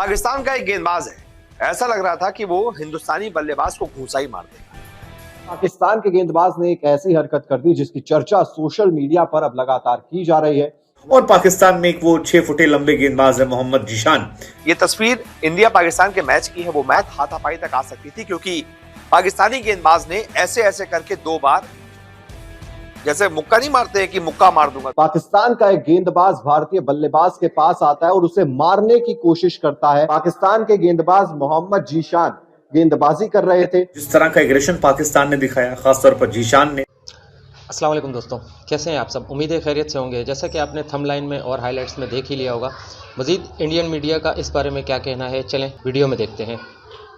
पाकिस्तान का एक गेंदबाज है, ऐसा लग रहा था कि वो हिंदुस्तानी बल्लेबाज को घूंसा ही मार देगा। पाकिस्तान के गेंदबाज ने एक ऐसी हरकत कर दी जिसकी चर्चा सोशल मीडिया पर अब लगातार की जा रही है। और पाकिस्तान में एक वो 6 फुटे लंबे गेंदबाज है मोहम्मद जीशान। ये तस्वीर इंडिया पाकिस्तान के मैच की है। वो मैच हाथापाई तक आ सकती थी क्योंकि पाकिस्तानी गेंदबाज ने ऐसे ऐसे करके 2 बार, जैसे मुक्का नहीं मारते हैं कि मुक्का मार दूंगा, पाकिस्तान का एक गेंदबाज भारतीय बल्लेबाज के पास आता है और उसे मारने की कोशिश करता है। पाकिस्तान के गेंदबाज मोहम्मद जीशान गेंदबाजी कर रहे थे। जिस तरह का एग्रेशन पाकिस्तान ने दिखाया, खासतौर पर जीशान ने। अस्सलाम वालेकुम दोस्तों, कैसे हैं आप सब। उम्मीद है खैरियत से होंगे। जैसा कि आपने थंबलाइन में और हाइलाइट्स में देख ही लिया होगा, मजीद इंडियन मीडिया का इस बारे में क्या कहना है, चलें वीडियो में देखते हैं।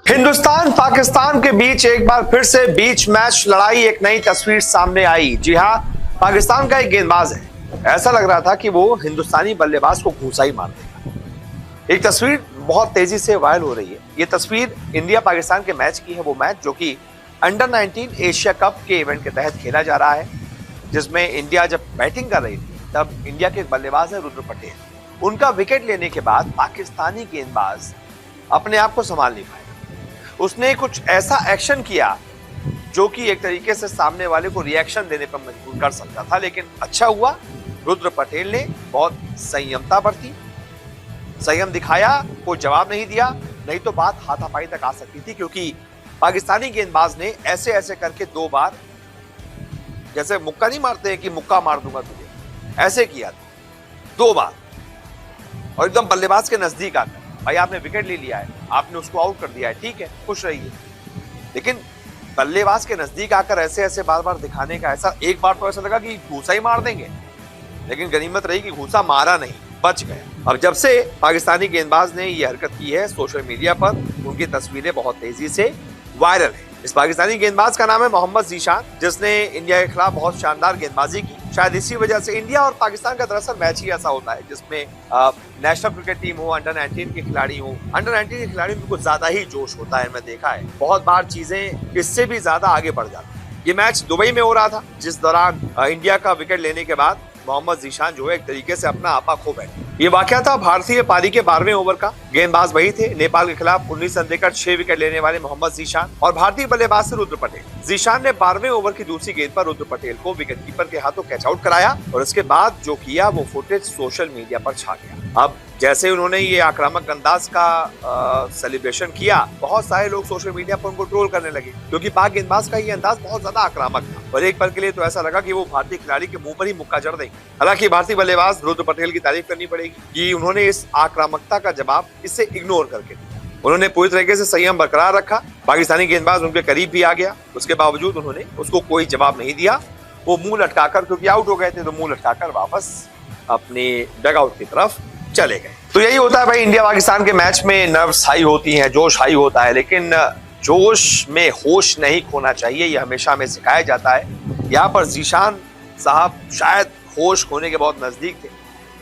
हिंदुस्तान पाकिस्तान के बीच एक बार फिर से बीच मैच लड़ाई, एक नई तस्वीर सामने आई। जी हाँ, पाकिस्तान का एक गेंदबाज है, ऐसा लग रहा था कि वो हिंदुस्तानी बल्लेबाज को घूंसा ही मार देगा। एक तस्वीर बहुत तेजी से वायरल हो रही है। ये तस्वीर इंडिया पाकिस्तान के मैच की है। वो मैच जो कि अंडर 19 एशिया कप के इवेंट के तहत खेला जा रहा है, जिसमें इंडिया जब बैटिंग कर रही थी तब इंडिया के एक बल्लेबाज है रुद्र पटेल। उनका विकेट लेने के बाद पाकिस्तानी गेंदबाज अपने आप को संभाल नहीं पाया। उसने कुछ ऐसा एक्शन किया जो कि एक तरीके से सामने वाले को रिएक्शन देने पर मजबूर कर सकता था, लेकिन अच्छा हुआ रुद्र पटेल ने बहुत संयमता बरती, संयम दिखाया, कोई जवाब नहीं दिया, नहीं तो बात हाथापाई तक आ सकती थी। क्योंकि पाकिस्तानी गेंदबाज ने ऐसे ऐसे करके 2 बार, जैसे मुक्का नहीं मारते हैं कि मुक्का मार दूंगा तुझे, ऐसे किया था 2 बार और एकदम बल्लेबाज के नजदीक आकर। भाई आपने विकेट ले लिया है, आपने उसको आउट कर दिया है, ठीक है, खुश रहिए, लेकिन बल्लेबाज के नजदीक आकर ऐसे ऐसे बार बार दिखाने का, ऐसा एक बार तो ऐसा लगा कि घूसा ही मार देंगे, लेकिन गनीमत रही कि घूसा मारा नहीं, बच गए। अब जब से पाकिस्तानी गेंदबाज ने ये हरकत की है, सोशल मीडिया पर उनकी तस्वीरें बहुत तेजी से वायरल है। इस पाकिस्तानी गेंदबाज का नाम है मोहम्मद जीशान, जिसने इंडिया के खिलाफ बहुत शानदार गेंदबाजी की। शायद इसी वजह से इंडिया और पाकिस्तान का दरअसल मैच ही ऐसा होता है जिसमें नेशनल क्रिकेट टीम हो, अंडर 19 के खिलाड़ी हो, अंडर 19 के खिलाड़ियों में कुछ ज्यादा ही जोश होता है। मैं देखा है बहुत बार चीजें इससे भी ज्यादा आगे बढ़ जाती है। ये मैच दुबई में हो रहा था, जिस दौरान इंडिया का विकेट लेने के बाद मोहम्मद जीशान जो है एक तरीके से अपना आपा खो बैठे। ये वाकया था भारतीय पारी के 12वें ओवर का। गेंदबाज वही थे, नेपाल के खिलाफ 19 रन देकर 6 विकेट लेने वाले मोहम्मद जीशान, और भारतीय बल्लेबाज थे रुद्र पटेल। जीशान ने 12वें ओवर की दूसरी गेंद पर रुद्र पटेल को विकेटकीपर के हाथों कैच आउट कराया और इसके बाद जो किया वो फुटेज सोशल मीडिया पर छा गया। अब जैसे उन्होंने ये आक्रामक अंदाज का सेलिब्रेशन किया, बहुत सारे लोग सोशल मीडिया पर उनको ट्रोल करने लगे, क्योंकि पाक गेंदबाज का ये अंदाज बहुत ज्यादा आक्रामक था और एक पल के लिए तो ऐसा लगा कि वो भारतीय खिलाड़ी के मुंह पर ही मुक्का जड़ देंगे। हालांकि भारतीय बल्लेबाज रुद्र पटेल की तारीफ करनी पड़ेगी कि उन्होंने इस आक्रामकता का जवाब इसे इग्नोर करके दिया। उन्होंने पूरी तरीके से संयम बरकरार रखा। पाकिस्तानी गेंदबाज उनके करीब भी आ गया, उसके बावजूद उन्होंने उसको कोई जवाब नहीं दिया। वो मुंह लटकाकर, क्योंकि आउट हो गए थे, तो मुंह लटकाकर वापस अपने डगआउट की तरफ चले गए। तो यही होता है भाई, इंडिया पाकिस्तान के मैच में नर्व्स हाई होती हैं, जोश हाई होता है, लेकिन जोश में होश नहीं खोना चाहिए, ये हमेशा हमें सिखाया जाता है। यहाँ पर जीशान साहब शायद होश खोने के बहुत नजदीक थे,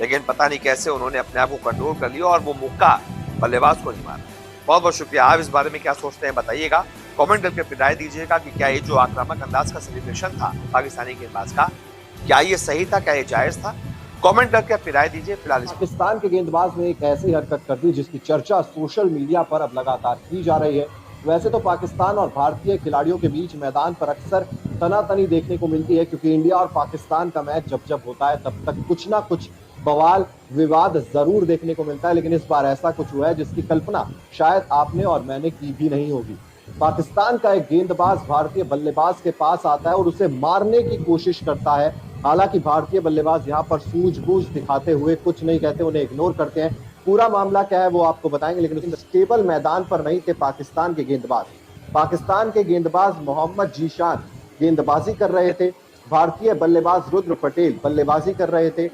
लेकिन पता नहीं कैसे उन्होंने अपने आप को कंट्रोल कर लिया और वो मुक्का बल्लेबाज को नहीं मारा। बहुत बहुत शुक्रिया। आप इस बारे में क्या सोचते हैं बताइएगा, कमेंट करके राय दीजिएगा कि क्या ये जो आक्रामक अंदाज का सेलिब्रेशन था पाकिस्तानी गेंदबाज का, क्या ये सही था, क्या ये जायज था? कमेंट करके अपनी राय दीजिए। फिलहाल पाकिस्तान के गेंदबाज ने एक ऐसी हरकत कर दी जिसकी चर्चा सोशल मीडिया पर अब लगातार की जा रही है। वैसे तो पाकिस्तान और भारतीय खिलाड़ियों के बीच मैदान पर अक्सर तनातनी देखने को मिलती है, क्योंकि इंडिया और पाकिस्तान का मैच जब जब होता है तब तक कुछ ना कुछ बवाल विवाद जरूर देखने को मिलता है, लेकिन इस बार ऐसा कुछ हुआ है जिसकी कल्पना शायद आपने और मैंने की भी नहीं होगी। पाकिस्तान का एक गेंदबाज भारतीय बल्लेबाज के पास आता है और उसे मारने की कोशिश करता है। हालांकि भारतीय बल्लेबाज यहाँ पर सूझबूझ दिखाते हुए कुछ नहीं कहते, उन्हें इग्नोर करते हैं। पूरा मामला क्या है वो आपको बताएंगे, लेकिन स्टेबल मैदान पर नहीं थे पाकिस्तान के गेंदबाज। पाकिस्तान के गेंदबाज मोहम्मद जीशान गेंदबाजी कर रहे थे, भारतीय बल्लेबाज रुद्र पटेल बल्लेबाजी कर रहे थे।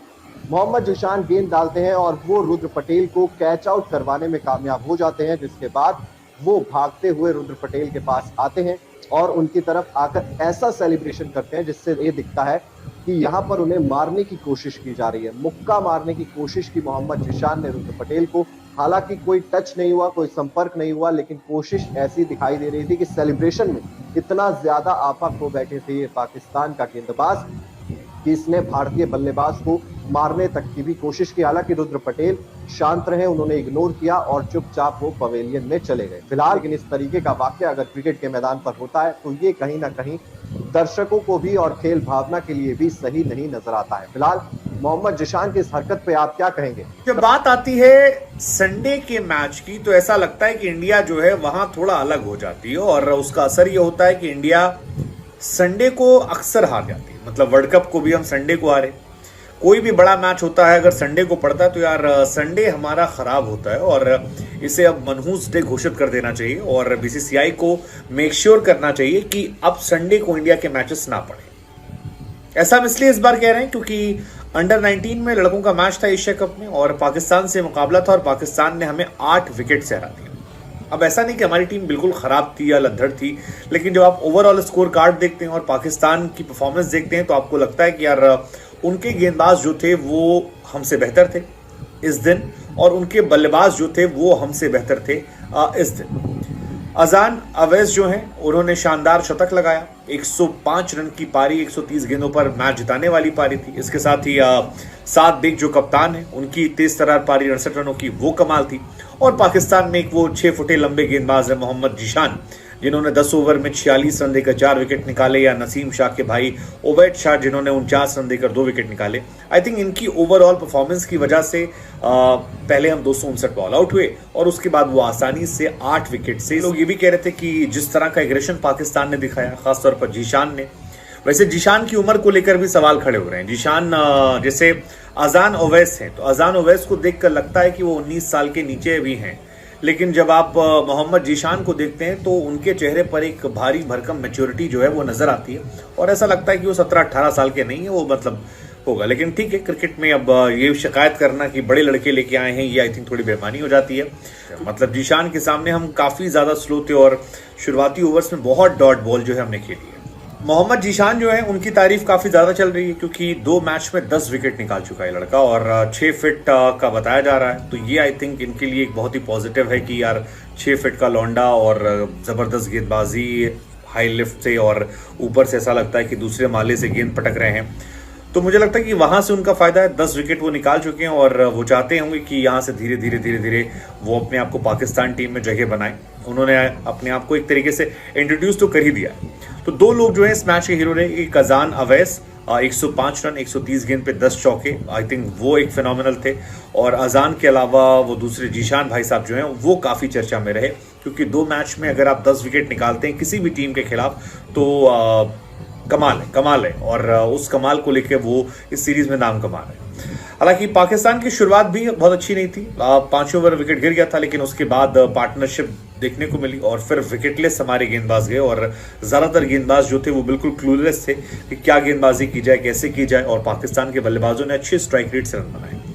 मोहम्मद जीशान गेंद डालते हैं और वो रुद्र पटेल को कैच आउट करवाने में कामयाब हो जाते हैं, जिसके बाद वो भागते हुए रुद्र पटेल के पास आते हैं और उनकी तरफ आकर ऐसा सेलिब्रेशन करते हैं जिससे ये दिखता है कि यहाँ पर उन्हें मारने की कोशिश की जा रही है। मुक्का मारने की कोशिश की मोहम्मद जीशान ने रुद्र पटेल को। हालांकि कोई टच नहीं हुआ, कोई संपर्क नहीं हुआ, लेकिन कोशिश ऐसी दिखाई दे रही थी कि सेलिब्रेशन में इतना ज्यादा आपा खो बैठे थे ये पाकिस्तान का गेंदबाज कि इसने भारतीय बल्लेबाज को मारने तक की भी कोशिश की। हालांकि रुद्र पटेल शांत रहे, उन्होंने इग्नोर किया और चुपचाप वो पवेलियन में चले गए। फिलहाल लेकिन इस तरीके का वाकया अगर क्रिकेट के मैदान पर होता है तो ये कहीं ना कहीं दर्शकों को भी और खेल भावना के लिए भी सही नहीं नजर आता है। फिलहाल मोहम्मद जिशान की इस हरकत पे आप क्या कहेंगे? जब बात आती है संडे के मैच की तो ऐसा लगता है कि इंडिया जो है वहां थोड़ा अलग हो जाती है और उसका असर ये होता है कि इंडिया संडे को अक्सर हार जाती है। मतलब वर्ल्ड कप को भी हम संडे को हारे, कोई भी बड़ा मैच होता है अगर संडे को पड़ता है तो यार संडे हमारा खराब होता है और इसे अब मनहूस डे घोषित कर देना चाहिए और बीसीसीआई को मेक श्योर करना चाहिए कि अब संडे को इंडिया के मैचेस ना पड़े। ऐसा हम इसलिए इस बार कह रहे हैं क्योंकि अंडर 19 में लड़कों का मैच था एशिया कप में और पाकिस्तान से मुकाबला था और पाकिस्तान ने हमें 8 विकेट से हरा दिया। अब ऐसा नहीं कि हमारी टीम बिल्कुल खराब थी या लद्दड़ थी, लेकिन जब आप ओवरऑल स्कोर कार्ड देखते हैं और पाकिस्तान की परफॉर्मेंस देखते हैं तो आपको लगता है कि यार उनके गेंदबाज जो थे वो हमसे बेहतर थे इस दिन और उनके बल्लेबाज जो थे वो हमसे बेहतर थे इस दिन। अजान अवैस जो हैं उन्होंने शानदार शतक लगाया, 105 रन की पारी 130 गेंदों पर मैच जिताने वाली पारी थी। इसके साथ ही सात बेग जो कप्तान है उनकी तेज तर्रार पारी 68 रनों की वो कमाल थी। और पाकिस्तान में एक वो 6 फुटे लंबे गेंदबाज है मोहम्मद जिशान जिन्होंने 10 ओवर में 46 रन देकर 4 विकेट निकाले, या नसीम शाह के भाई ओवैद शाह जिन्होंने 49 रन देकर 2 विकेट निकाले। आई थिंक इनकी ओवरऑल परफॉर्मेंस की वजह से पहले हम 259 बॉल आउट हुए और उसके बाद वो आसानी से 8 विकेट से। लोग ये भी कह रहे थे कि जिस तरह का एग्रेशन पाकिस्तान ने दिखाया, खासतौर पर जीशान ने, वैसे जीशान की उम्र को लेकर भी सवाल खड़े हो रहे हैं। जीशान जैसे अजान ओवैस हैं तो अजान ओवैस को देखकर लगता है कि वो 19 साल के नीचे भी हैं, लेकिन जब आप मोहम्मद जीशान को देखते हैं तो उनके चेहरे पर एक भारी भरकम मैच्योरिटी जो है वो नजर आती है और ऐसा लगता है कि वो 17-18 साल के नहीं है, वो मतलब होगा। लेकिन ठीक है, क्रिकेट में अब ये शिकायत करना कि बड़े लड़के लेके आए हैं ये आई थिंक थोड़ी बेईमानी हो जाती है। मतलब जीशान के सामने हम काफी ज्यादा स्लो थे और शुरुआती ओवर्स में बहुत डॉट बॉल जो है हमने खेली है। मोहम्मद जीशान जो है उनकी तारीफ काफी ज्यादा चल रही है क्योंकि 2 मैच में 10 विकेट निकाल चुका है लड़का और 6 फीट का बताया जा रहा है। तो ये आई थिंक इनके लिए एक बहुत ही पॉजिटिव है कि यार 6 फीट का लौंडा और जबरदस्त गेंदबाजी, हाई लिफ्ट से और ऊपर से ऐसा लगता है कि दूसरे माले से गेंद पटक रहे हैं। तो मुझे लगता है कि वहां से उनका फायदा है, 10 विकेट वो निकाल चुके हैं और वो चाहते होंगे कि यहाँ से धीरे धीरे वो अपने आप को पाकिस्तान टीम में जगह बनाए। उन्होंने अपने आप को एक तरीके से इंट्रोड्यूस तो कर ही दिया। तो 2 लोग जो है इस मैच के हीरो रहे, एक अजान अवैस 105 रन 130 गेंद पे 10 चौके, आई थिंक वो एक फिनोमिनल थे। और अजान के अलावा वो दूसरे जीशान भाई साहब जो हैं वो काफ़ी चर्चा में रहे क्योंकि 2 मैच में अगर आप 10 विकेट निकालते हैं किसी भी टीम के खिलाफ तो कमाल है और उस कमाल को लेकर वो इस सीरीज में नाम कमा रहे हैं। हालांकि पाकिस्तान की शुरुआत भी बहुत अच्छी नहीं थी, 5 ओवर विकेट गिर गया था, लेकिन उसके बाद पार्टनरशिप देखने को मिली और फिर विकेटलेस हमारे गेंदबाज गए और ज्यादातर गेंदबाज जो थे वो बिल्कुल क्लूलेस थे कि क्या गेंदबाजी की जाए, कैसे की जाए और पाकिस्तान के बल्लेबाजों ने अच्छे स्ट्राइक रेट से रन बनाए।